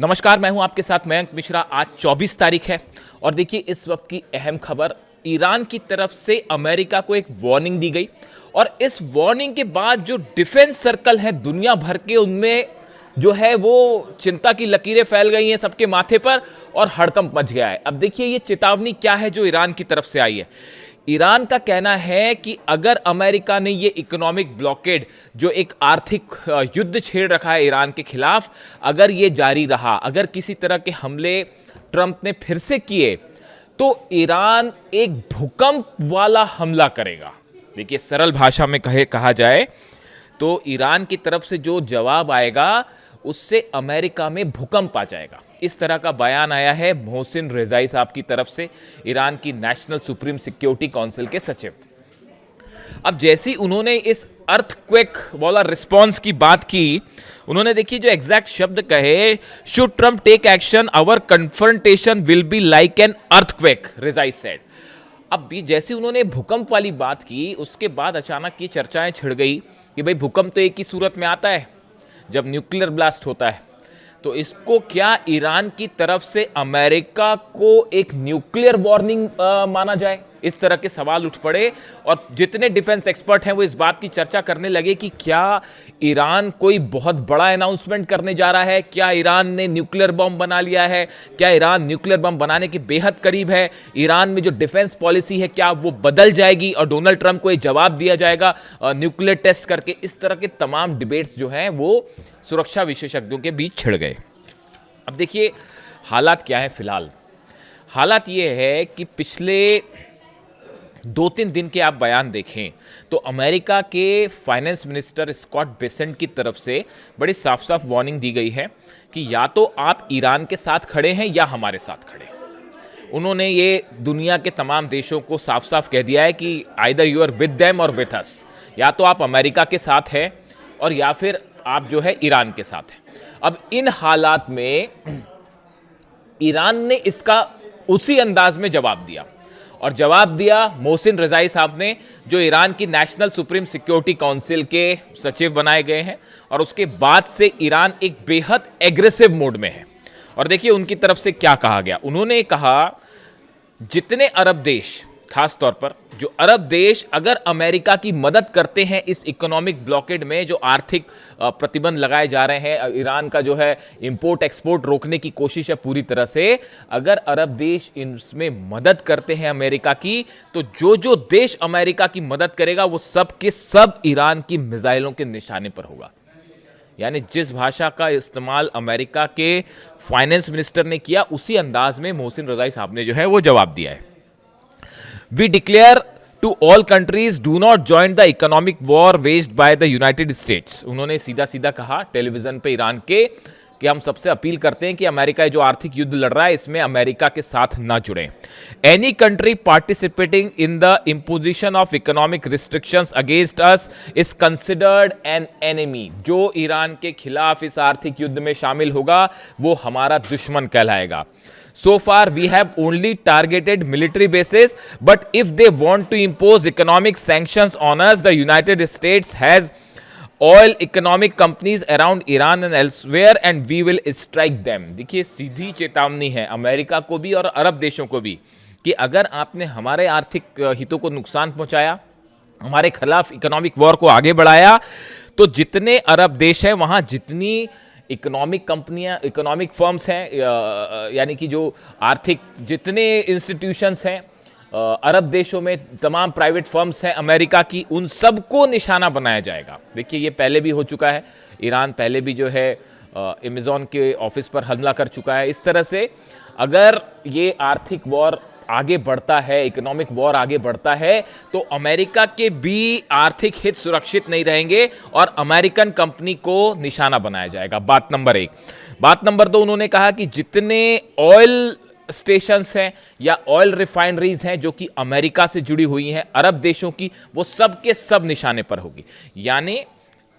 नमस्कार, मैं हूं आपके साथ मयंक मिश्रा। आज 24 तारीख है और देखिए इस वक्त की अहम खबर, ईरान की तरफ से अमेरिका को एक वार्निंग दी गई और इस वार्निंग के बाद जो डिफेंस सर्कल है दुनिया भर के, उनमें जो है वो चिंता की लकीरें फैल गई हैं सबके माथे पर और हड़कंप मच गया है। अब देखिए ये चेतावनी क्या है जो ईरान की तरफ से आई है। ईरान का कहना है कि अगर अमेरिका ने ये इकोनॉमिक ब्लॉकेड, जो एक आर्थिक युद्ध छेड़ रखा है ईरान के खिलाफ, अगर ये जारी रहा, अगर किसी तरह के हमले ट्रंप ने फिर से किए, तो ईरान एक भूकंप वाला हमला करेगा। देखिए सरल भाषा में कहा जाए तो ईरान की तरफ से जो जवाब आएगा उससे अमेरिका में भूकंप आ जाएगा। इस तरह का बयान आया है मोहसिन रेजाई साहब की तरफ से, ईरान की नेशनल सुप्रीम सिक्योरिटी काउंसिल के सचिव। अब जैसी उन्होंने इस अर्थक्वेक वाला रिस्पॉन्स की बात की, उन्होंने देखिए जो एग्जैक्ट शब्द कहे, should Trump take action our confrontation will be like an earthquake, Rezaei said. अब भी जैसे उन्होंने भूकंप वाली बात की, उसके बाद अचानक ये चर्चाएं छिड़ गई कि भाई भूकंप तो एक ही सूरत में आता है, जब न्यूक्लियर ब्लास्ट होता है। तो इसको क्या ईरान की तरफ से अमेरिका को एक न्यूक्लियर वार्निंग माना जाए? इस तरह के सवाल उठ पड़े और जितने डिफेंस एक्सपर्ट हैं वो इस बात की चर्चा करने लगे कि क्या ईरान कोई बहुत बड़ा अनाउंसमेंट करने जा रहा है, क्या ईरान ने न्यूक्लियर बम बना लिया है, क्या ईरान न्यूक्लियर बम बनाने के बेहद करीब है, ईरान में जो डिफेंस पॉलिसी है क्या वो बदल जाएगी और डोनाल्ड ट्रंप को ये जवाब दिया जाएगा न्यूक्लियर टेस्ट करके। इस तरह के तमाम डिबेट्स जो हैं वो सुरक्षा विशेषज्ञों के बीच छिड़ गए। अब देखिए हालात क्या है फिलहाल। हालात ये है कि पिछले 2-3 दिन के आप बयान देखें तो अमेरिका के फाइनेंस मिनिस्टर स्कॉट बेसेंट की तरफ से बड़ी साफ साफ वार्निंग दी गई है कि या तो आप ईरान के साथ खड़े हैं या हमारे साथ खड़े हैं। उन्होंने ये दुनिया के तमाम देशों को साफ साफ कह दिया है कि either you are with them और विद अस, या तो आप अमेरिका के साथ हैं और या फिर आप जो है ईरान के साथ हैं। अब इन हालात में ईरान ने इसका उसी अंदाज में जवाब दिया और जवाब दिया मोहसिन रेजाई साहब ने, जो ईरान की नेशनल सुप्रीम सिक्योरिटी काउंसिल के सचिव बनाए गए हैं। और उसके बाद से ईरान एक बेहद एग्रेसिव मोड में है। और देखिए उनकी तरफ से क्या कहा गया। उन्होंने कहा जितने अरब देश, खास तौर पर जो अरब देश अगर अमेरिका की मदद करते हैं इस इकोनॉमिक ब्लॉकेड में, जो आर्थिक प्रतिबंध लगाए जा रहे हैं, ईरान का जो है इंपोर्ट एक्सपोर्ट रोकने की कोशिश है पूरी तरह से, अगर अरब देश इसमें मदद करते हैं अमेरिका की, तो जो जो देश अमेरिका की मदद करेगा वो सब के सब ईरान की मिसाइलों के निशाने पर होगा। यानी जिस भाषा का इस्तेमाल अमेरिका के फाइनेंस मिनिस्टर ने किया, उसी अंदाज में मोहसिन रेजाई साहब ने जो है वो जवाब दिया है। We declare to all countries do not join the economic war waged by the United States। उन्होंने सीधा सीधा कहा टेलीविजन पे ईरान के कि हम सबसे अपील करते हैं कि अमेरिका जो आर्थिक युद्ध लड़ रहा है इसमें अमेरिका के साथ ना जुड़ें। Any country participating in the imposition of economic restrictions against us is considered an enemy. जो ईरान के खिलाफ इस आर्थिक युद्ध में शामिल होगा वो हमारा दुश्मन कहलाएगा। So far we have only targeted military bases, but if they want to impose economic sanctions on us, the United States has oil economic companies around Iran and elsewhere and we will strike them। देखिए सीधी चेतावनी है America को भी और अरब देशों को भी कि अगर आपने हमारे आर्थिक हितों को नुकसान पहुंचाया, हमारे खिलाफ इकोनॉमिक वॉर को आगे बढ़ाया, तो जितने अरब देश हैं वहां जितनी इकोनॉमिक कंपनियां, इकोनॉमिक फर्म्स हैं, यानी कि जो आर्थिक जितने इंस्टीट्यूशंस हैं अरब देशों में, तमाम प्राइवेट फर्म्स हैं अमेरिका की, उन सबको निशाना बनाया जाएगा। देखिए ये पहले भी हो चुका है। ईरान पहले भी जो है अमेज़न के ऑफिस पर हमला कर चुका है। इस तरह से अगर ये आर्थिक वॉर आगे बढ़ता है, इकोनॉमिक वॉर आगे बढ़ता है, तो अमेरिका के भी आर्थिक हित सुरक्षित नहीं रहेंगे और अमेरिकन कंपनी को निशाना बनाया जाएगा। बात नंबर 1। बात नंबर 2, उन्होंने कहा कि जितने ऑयल स्टेशंस हैं या ऑयल रिफाइनरीज हैं जो कि अमेरिका से जुड़ी हुई हैं अरब देशों की, वो सब के सब निशाने पर होगी। यानी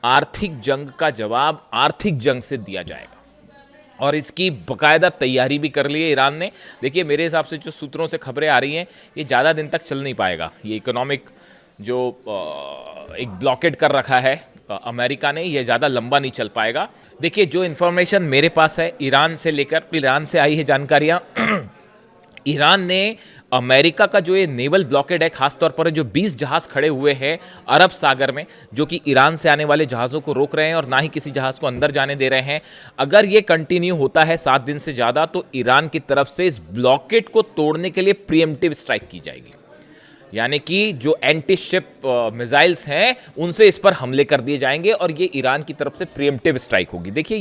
आर्थिक जंग का जवाब आर्थिक जंग से दिया जाएगा और इसकी बाकायदा तैयारी भी कर ली है ईरान ने। देखिए मेरे हिसाब से जो सूत्रों से खबरें आ रही हैं, ये ज़्यादा दिन तक चल नहीं पाएगा। ये इकोनॉमिक जो एक ब्लॉकेट कर रखा है अमेरिका ने, ये ज़्यादा लंबा नहीं चल पाएगा। देखिए, जो इन्फॉर्मेशन मेरे पास है ईरान से लेकर, ईरान से आई है जानकारियाँ ईरान ने अमेरिका का जो ये नेवल ब्लॉकेड है, खासतौर पर जो 20 जहाज खड़े हुए हैं अरब सागर में, जो कि ईरान से आने वाले जहाज़ों को रोक रहे हैं और ना ही किसी जहाज़ को अंदर जाने दे रहे हैं, अगर ये कंटिन्यू होता है 7 दिन से ज़्यादा तो ईरान की तरफ से इस ब्लॉकेड को तोड़ने के लिए प्रीएम्प्टिव स्ट्राइक की जाएगी। यानी कि जो एंटी शिप मिसाइल्स हैं उनसे इस पर हमले कर दिए जाएंगे और ये ईरान की तरफ से प्रीएम्प्टिव स्ट्राइक होगी। देखिए,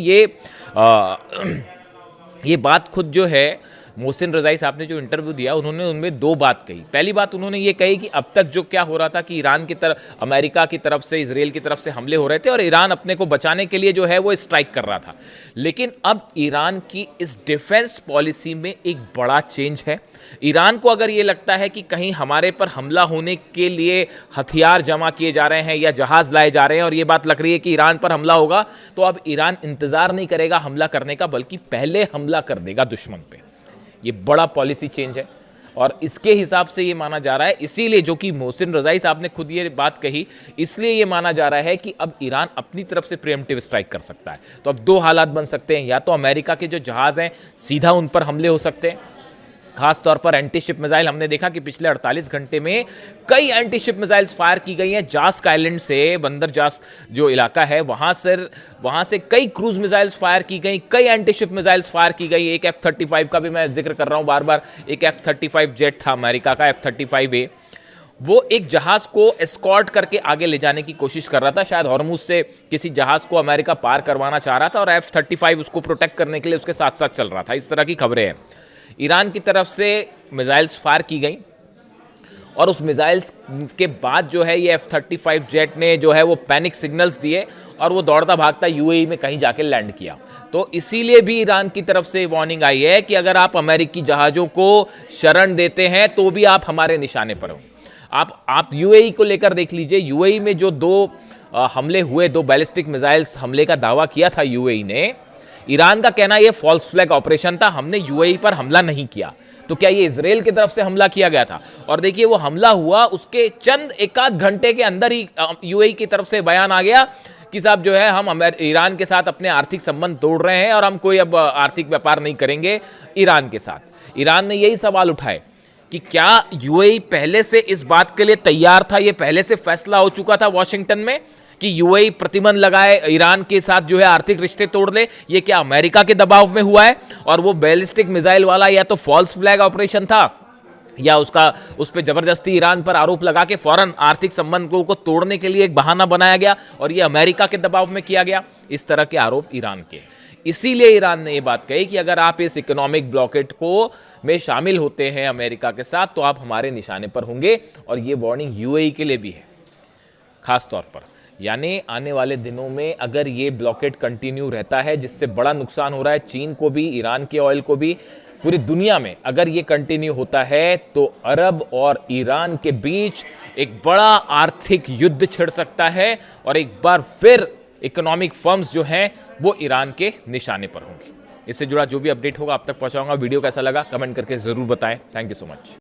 ये बात खुद जो है मोहसिन रज़ाई साहब ने जो इंटरव्यू दिया, उन्होंने उनमें 2 बात कही। पहली बात उन्होंने ये कही कि अब तक जो क्या हो रहा था कि ईरान की तरफ, अमेरिका की तरफ से, इजराइल की तरफ से हमले हो रहे थे और ईरान अपने को बचाने के लिए जो है वो स्ट्राइक कर रहा था। लेकिन अब ईरान की इस डिफेंस पॉलिसी में एक बड़ा चेंज है। ईरान को अगर ये लगता है कि कहीं हमारे पर हमला होने के लिए हथियार जमा किए जा रहे हैं या जहाज़ लाए जा रहे हैं और ये बात लग रही है कि ईरान पर हमला होगा, तो अब ईरान इंतज़ार नहीं करेगा हमला करने का, बल्कि पहले हमला कर देगा दुश्मन पे। ये बड़ा पॉलिसी चेंज है और इसके हिसाब से ये माना जा रहा है, इसीलिए जो कि मोहसिन रज़ाई साहब ने खुद ये बात कही, इसलिए ये माना जा रहा है कि अब ईरान अपनी तरफ से प्रीएम्प्टिव स्ट्राइक कर सकता है। तो अब 2 हालात बन सकते हैं, या तो अमेरिका के जो जहाज़ हैं सीधा उन पर हमले हो सकते हैं, खास तौर पर एंटी शिप मिसाइल। हमने देखा कि पिछले 48 घंटे में कई एंटी शिप मिसाइल्स फायर की गई हैं। जास्क आइलैंड से, बंदर जास्क जो इलाका है वहां से कई क्रूज मिसाइल्स फायर की गई, कई एंटी शिप मिसाइल्स फायर की गई। एक F-35 का भी मैं जिक्र कर रहा हूं बार बार, एक F-35 जेट था अमेरिका का, F-35A, वो एक जहाज को एस्कॉर्ट करके आगे ले जाने की कोशिश कर रहा था। शायद हॉर्मुज से किसी जहाज को अमेरिका पार करवाना चाह रहा था और F-35 उसको प्रोटेक्ट करने के लिए उसके साथ साथ चल रहा था। इस तरह की खबरें हैं। ईरान की तरफ से मिसाइल्स फायर की गई और उस मिसाइल्स के बाद जो है ये F-35 जेट ने जो है वो पैनिक सिग्नल्स दिए और वो दौड़ता भागता यूएई में कहीं जाके लैंड किया। तो इसीलिए भी ईरान की तरफ से वार्निंग आई है कि अगर आप अमेरिकी जहाज़ों को शरण देते हैं तो भी आप हमारे निशाने पर हो। आप यूएई को लेकर देख लीजिए। यूएई में जो 2 हमले हुए, 2 बैलिस्टिक मिसाइल्स हमले का दावा किया था यूएई ने, ईरान का कहना यह फॉल्स फ्लैग ऑपरेशन था, हमने यूएई पर हमला नहीं किया। तो क्या ये इजराइल की तरफ से हमला किया गया था? और देखिए, वो हमला हुआ उसके चंद एकाध घंटे के अंदर ही यूएई की तरफ से बयान आ गया कि साहब जो है हम ईरान के साथ अपने आर्थिक संबंध तोड़ रहे हैं और हम कोई अब आर्थिक व्यापार नहीं करेंगे ईरान के साथ। ईरान ने यही सवाल उठाए कि क्या यूएई पहले से इस बात के लिए तैयार था, ये पहले से फैसला हो चुका था वॉशिंगटन में कि यूएई प्रतिबंध लगाए, ईरान के साथ जो है आर्थिक रिश्ते तोड़ ले? ये क्या अमेरिका के दबाव में हुआ है? और वो बैलिस्टिक मिसाइल वाला या तो फॉल्स फ्लैग ऑपरेशन था या उस पर जबरदस्ती ईरान पर आरोप लगा के फौरन आर्थिक संबंधों को तोड़ने के लिए एक बहाना बनाया गया और ये अमेरिका के दबाव में किया गया। इस तरह के आरोप ईरान के। इसीलिए ईरान ने यह बात कही कि अगर आप इस इकोनॉमिक ब्लॉकेट को में शामिल होते हैं अमेरिका के साथ तो आप हमारे निशाने पर होंगे। और ये वार्निंग यूएई के लिए भी है खास तौर पर। यानी आने वाले दिनों में अगर ये ब्लॉकेट कंटिन्यू रहता है, जिससे बड़ा नुकसान हो रहा है चीन को भी, ईरान के ऑयल को भी, पूरी दुनिया में अगर ये कंटिन्यू होता है तो अरब और ईरान के बीच एक बड़ा आर्थिक युद्ध छिड़ सकता है और एक बार फिर इकोनॉमिक फर्म्स जो हैं वो ईरान के निशाने पर होंगी। इससे जुड़ा जो भी अपडेट होगा आप तक पहुंचाऊंगा। वीडियो कैसा लगा कमेंट करके जरूर बताएं। Thank you so much.